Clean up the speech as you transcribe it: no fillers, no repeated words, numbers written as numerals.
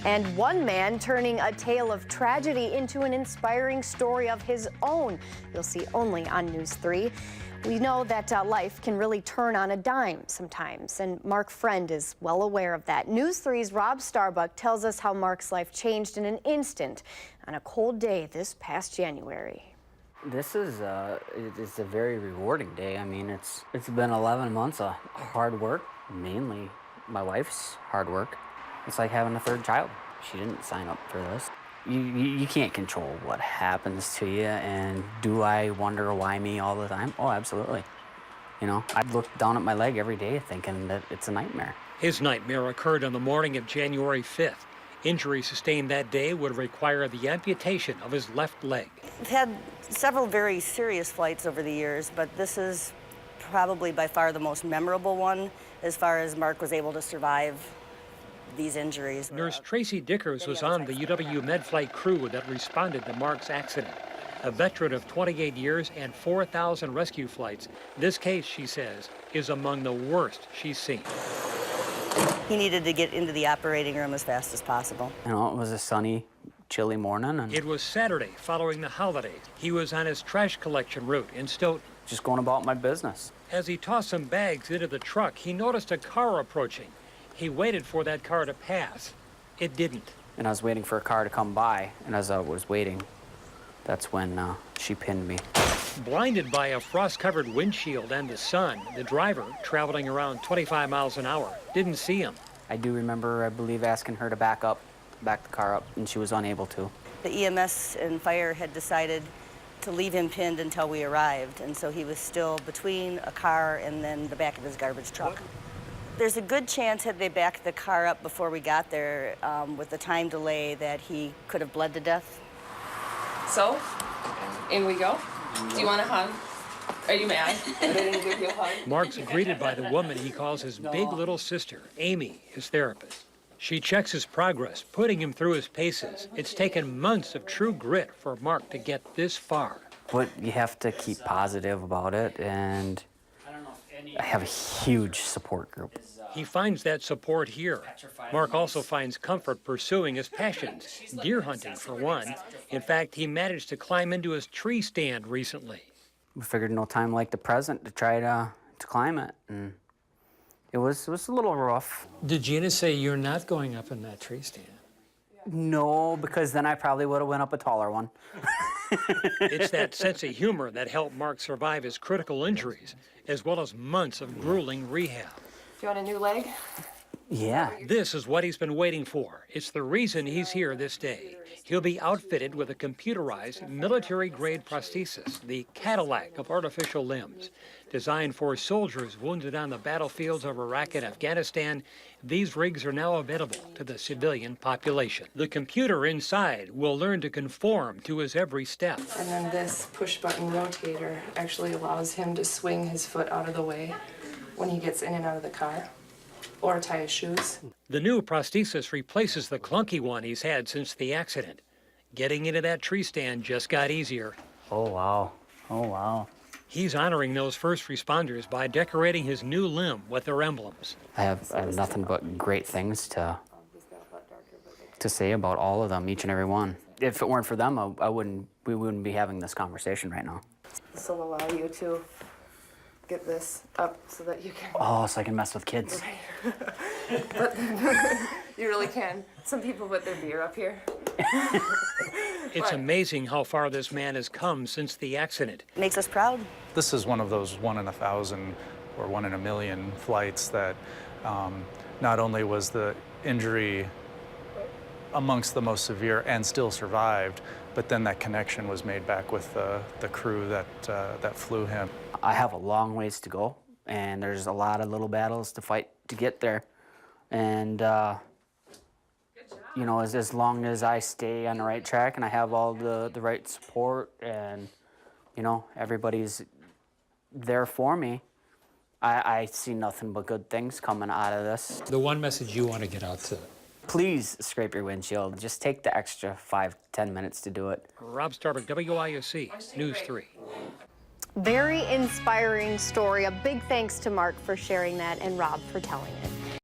And one man turning a tale of tragedy into an inspiring story of his own. You'll see only on News 3. We know that life can really turn on a dime sometimes, and Mark Friend is well aware of that. News 3's Rob Starbuck tells us how Mark's life changed in an instant on a cold day this past January. This is it's a very rewarding day. I mean, it's been 11 months of hard work, mainly my wife's hard work. It's like having a third child. She didn't sign up for this. You can't control what happens to you, and do I wonder why me all the time? Oh, absolutely. You know, I look down at my leg every day thinking that it's a nightmare. His nightmare occurred on the morning of January 5th. Injuries sustained that day would require the amputation of his left leg. I've had several very serious flights over the years, but this is probably by far the most memorable one as far as Mark was able to survive these injuries. Nurse Tracy Dickers was on the UW Med flight crew that responded to Mark's accident. A veteran of 28 years and 4,000 rescue flights, this case, she says, is among the worst she's seen. He needed to get into the operating room as fast as possible. You know, it was a sunny, chilly morning. And it was Saturday following the holidays. He was on his trash collection route in Stoughton. Just going about my business. As he tossed some bags into the truck, he noticed a car approaching. He waited for that car to pass. It didn't. And I was waiting for a car to come by, and as I was waiting, that's when she pinned me. Blinded by a frost-covered windshield and the sun, the driver, traveling around 25 miles an hour, didn't see him. I do remember, I believe, asking her to back the car up, and she was unable to. The EMS and fire had decided to leave him pinned until we arrived, and so he was still between a car and then the back of his garbage truck. There's a good chance, had they backed the car up before we got there, with the time delay, that he could have bled to death. So, in we go. Do you want a hug? Are you mad? I didn't give you a hug. Mark's greeted by the woman he calls his big little sister, Amy, his therapist. She checks his progress, putting him through his paces. It's taken months of true grit for Mark to get this far. But you have to keep positive about it, and I have a huge support group. He finds that support here. Mark also finds comfort pursuing his passions, deer hunting for one. In fact, he managed to climb into his tree stand recently. We figured no time like the present to try to climb it, and it was a little rough. Did Gina say you're not going up in that tree stand? No, because then I probably would have went up a taller one. It's that sense of humor that helped Mark survive his critical injuries, as well as months of grueling rehab. Do you want a new leg? Yeah. This is what he's been waiting for. It's the reason he's here this day. He'll be outfitted with a computerized military-grade prosthesis, the Cadillac of artificial limbs. Designed for soldiers wounded on the battlefields of Iraq and Afghanistan, these rigs are now available to the civilian population. The computer inside will learn to conform to his every step. And then this push-button rotator actually allows him to swing his foot out of the way when he gets in and out of the car, or tie his shoes. The new prosthesis replaces the clunky one he's had since the accident. Getting into that tree stand just got easier. Oh, wow. Oh, wow. He's honoring those first responders by decorating his new limb with their emblems. I have nothing but great things to say about all of them, each and every one. If it weren't for them, we wouldn't be having this conversation right now. This will allow you to get this up so that you can... Oh, so I can mess with kids. But you really can. Some people put their beer up here. It's amazing how far this man has come since the accident. Makes us proud. This is one of those 1 in 1,000 or 1 in a million flights that not only was the injury amongst the most severe and still survived, but then that connection was made back with the crew that flew him. I have a long ways to go, and there's a lot of little battles to fight to get there. And, you know, as long as I stay on the right track and I have all the right support and, you know, everybody's there for me, I see nothing but good things coming out of this. The one message you want to get out to? Please scrape your windshield. Just take the extra 5-10 minutes to do it. Rob Starbuck, WIOC, News 3. Very inspiring story. A big thanks to Mark for sharing that and Rob for telling it.